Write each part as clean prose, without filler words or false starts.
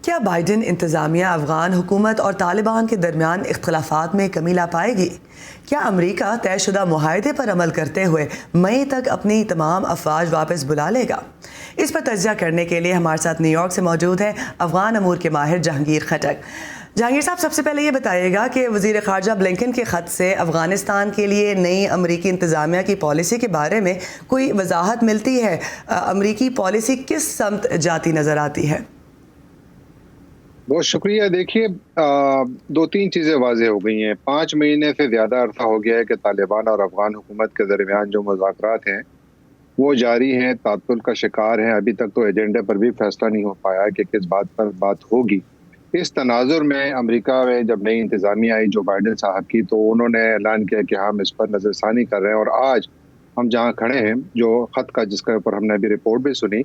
کیا بائیڈن انتظامیہ افغان حکومت اور طالبان کے درمیان اختلافات میں کمی لا پائے گی؟ کیا امریکہ طے شدہ معاہدے پر عمل کرتے ہوئے مئی تک اپنی تمام افواج واپس بلا لے گا؟ اس پر تجزیہ کرنے کے لیے ہمارے ساتھ نیو یارک سے موجود ہیں افغان امور کے ماہر جہانگیر خٹک۔ جہانگیر صاحب، سب سے پہلے یہ بتائیے گا کہ وزیر خارجہ بلنکن کے خط سے افغانستان کے لیے نئی امریکی انتظامیہ کی پالیسی کے بارے میں کوئی وضاحت ملتی ہے؟ امریکی پالیسی کس سمت جاتی نظر آتی ہے؟ بہت شکریہ۔ دیکھیے، دو تین چیزیں واضح ہو گئی ہیں۔ 5 مہینے سے زیادہ عرصہ ہو گیا ہے کہ طالبان اور افغان حکومت کے درمیان جو مذاکرات ہیں وہ جاری ہیں، تعطل کا شکار ہیں۔ ابھی تک تو ایجنڈے پر بھی فیصلہ نہیں ہو پایا کہ کس بات پر بات ہوگی۔ اس تناظر میں امریکہ میں جب نئی انتظامیہ آئی جو بائیڈن صاحب کی، تو انہوں نے اعلان کیا کہ ہم اس پر نظر ثانی کر رہے ہیں۔ اور آج ہم جہاں کھڑے ہیں، جو خط کا جس کے اوپر ہم نے ابھی رپورٹ بھی سنی،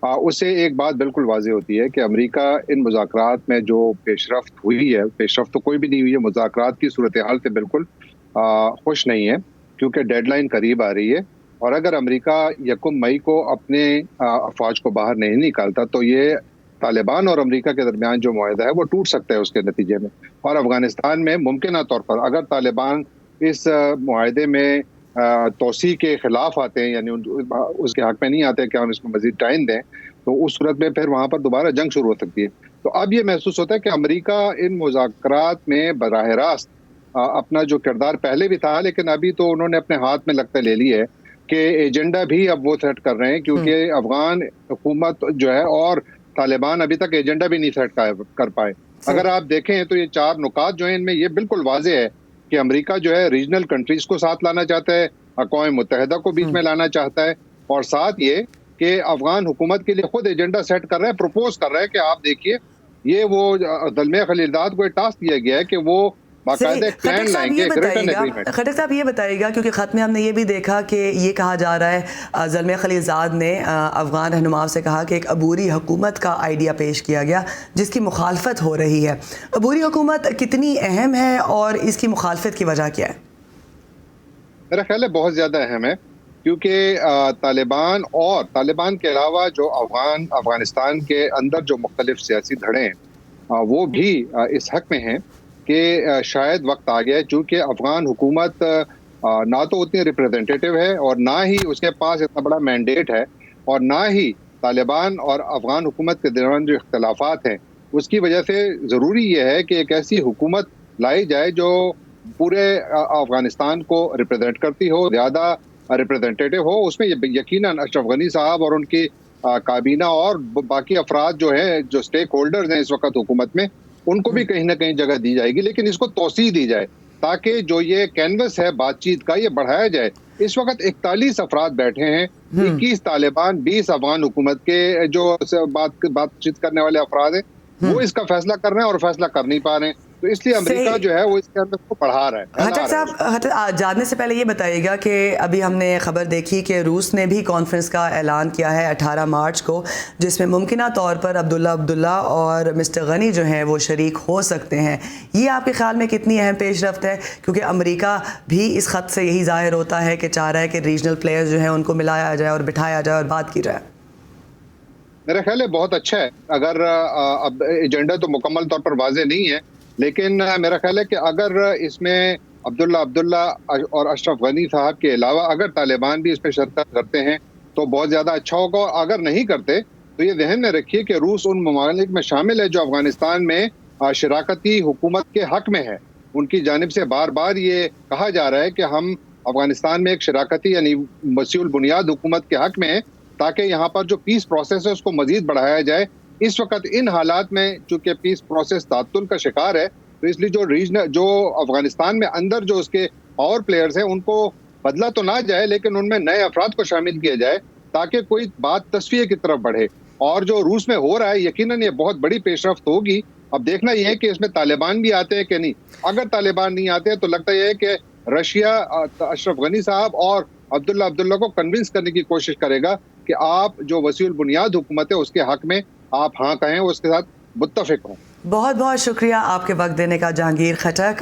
اس سے ایک بات بالکل واضح ہوتی ہے کہ امریکہ ان مذاکرات میں جو پیش رفت ہوئی ہے، پیش رفت تو کوئی بھی نہیں ہوئی ہے، مذاکرات کی صورتحال سے بالکل خوش نہیں ہے، کیونکہ ڈیڈ لائن قریب آ رہی ہے۔ اور اگر امریکہ 1 مئی کو اپنے افواج کو باہر نہیں نکالتا تو یہ طالبان اور امریکہ کے درمیان جو معاہدہ ہے وہ ٹوٹ سکتا ہے اس کے نتیجے میں۔ اور افغانستان میں ممکنہ طور پر اگر طالبان اس معاہدے میں توسیع کے خلاف آتے ہیں، یعنی اس کے حق میں نہیں آتے کہ ہم اس کو مزید ٹائم دیں، تو اس صورت میں پھر وہاں پر دوبارہ جنگ شروع ہو سکتی ہے۔ تو اب یہ محسوس ہوتا ہے کہ امریکہ ان مذاکرات میں براہ راست اپنا جو کردار پہلے بھی تھا، لیکن ابھی تو انہوں نے اپنے ہاتھ میں لگتا لے لی ہے کہ ایجنڈا بھی اب وہ سیٹ کر رہے ہیں، کیونکہ افغان حکومت جو ہے اور طالبان ابھی تک ایجنڈا بھی نہیں سیٹ کر پائے۔ اگر آپ دیکھیں تو یہ 4 نکات جو ہیں ان میں یہ بالکل واضح ہے کہ امریکہ جو ہے ریجنل کنٹریز کو ساتھ لانا چاہتا ہے، اقوام متحدہ کو بیچ میں لانا چاہتا ہے، اور ساتھ یہ کہ افغان حکومت کے لیے خود ایجنڈا سیٹ کر رہا ہے، پروپوز کر رہا ہے کہ آپ دیکھیے یہ وہ زلمے خلیلزاد کو ٹاسک دیا گیا ہے کہ وہ باقاعدہ پلان لائیں گے، ریٹن ایگریمنٹ۔ خٹک صاحب یہ بتائیے گا، کیونکہ خط میں ہم نے یہ بھی دیکھا کہ یہ کہا جا رہا ہے زلمے خلیلزاد نے افغان رہنماؤں سے کہا کہ ایک عبوری حکومت کا آئیڈیا پیش کیا گیا جس کی مخالفت ہو رہی ہے۔ عبوری حکومت کتنی اہم ہے اور اس کی مخالفت کی وجہ کیا ہے؟ میرا خیال ہے بہت زیادہ اہم ہے، کیونکہ طالبان کے علاوہ جو افغانستان کے اندر جو مختلف سیاسی دھڑے ہیں وہ بھی اس حق میں ہیں کہ شاید وقت آ گیا ہے، چونکہ افغان حکومت نہ تو اتنی ریپریزنٹیٹیو ہے اور نہ ہی اس کے پاس اتنا بڑا مینڈیٹ ہے، اور نہ ہی طالبان اور افغان حکومت کے درمیان جو اختلافات ہیں اس کی وجہ سے ضروری یہ ہے کہ ایک ایسی حکومت لائی جائے جو پورے افغانستان کو ریپرزینٹ کرتی ہو، زیادہ ریپرزینٹیٹیو ہو۔ اس میں یقیناً اشرف غنی صاحب اور ان کی کابینہ اور باقی افراد جو ہیں، جو سٹیک ہولڈرز ہیں اس وقت حکومت میں، ان کو بھی کہیں نہ کہیں جگہ دی جائے گی، لیکن اس کو توسیع دی جائے تاکہ جو یہ کینوس ہے بات چیت کا یہ بڑھایا جائے۔ اس وقت 41 افراد بیٹھے ہیں، 21 طالبان، 20 افغان حکومت کے جو بات چیت کرنے والے افراد ہیں، وہ اس کا فیصلہ کر رہے ہیں اور فیصلہ کر نہیں پا رہے ہیں۔ تو اس لیے امریکہ جو ہے وہ اس کے اندر کو بڑھا رہا ہے۔ خٹک صاحب، جانے سے پہلے یہ بتائیے گا کہ ابھی ہم نے خبر دیکھی کہ روس نے بھی کانفرنس کا اعلان کیا ہے 18 مارچ کو، جس میں ممکنہ طور پر عبداللہ اور مسٹر غنی جو ہیں وہ شریک ہو سکتے ہیں۔ یہ آپ کے خیال میں کتنی اہم پیش رفت ہے؟ کیونکہ امریکہ بھی اس خط سے یہی ظاہر ہوتا ہے کہ چاہ رہا ہے کہ ریجنل پلیئرز جو ہیں ان کو ملایا جائے اور بٹھایا جائے اور بات کی جائے۔ میرا خیال ہے بہت اچھا ہے، اگر اب ایجنڈا تو مکمل طور پر واضح نہیں ہے، لیکن میرا خیال ہے کہ اگر اس میں عبداللہ اور اشرف غنی صاحب کے علاوہ اگر طالبان بھی اس پہ شرکت کرتے ہیں تو بہت زیادہ اچھا ہوگا، اور اگر نہیں کرتے تو یہ ذہن میں رکھیے کہ روس ان ممالک میں شامل ہے جو افغانستان میں شراکتی حکومت کے حق میں ہے۔ ان کی جانب سے بار بار یہ کہا جا رہا ہے کہ ہم افغانستان میں ایک شراکتی یعنی وسیع البنیاد حکومت کے حق میں ہیں، تاکہ یہاں پر جو پیس پروسیس ہے اس کو مزید بڑھایا جائے۔ اس وقت ان حالات میں چونکہ پیس پروسیس تعطل کا شکار ہے، تو اس لیے جو افغانستان میں اندر جو اس کے اور پلیئرز ہیں ان کو بدلا تو نہ جائے، لیکن ان میں نئے افراد کو شامل کیا جائے تاکہ کوئی بات تصفیے کی طرف بڑھے۔ اور جو روس میں ہو رہا ہے یقیناً یہ بہت بڑی پیش رفت ہوگی۔ اب دیکھنا یہ ہے کہ اس میں طالبان بھی آتے ہیں کہ نہیں۔ اگر طالبان نہیں آتے ہیں تو لگتا یہ ہے کہ رشیا اشرف غنی صاحب اور عبداللہ کو کنونس کرنے کی کوشش کرے گا کہ آپ جو وسیع البنیاد حکومت ہے اس کے حق میں آپ ہاں کہیں، اس کے ساتھ متفق ہوں۔ بہت بہت شکریہ آپ کے وقت دینے کا جہانگیر خٹک۔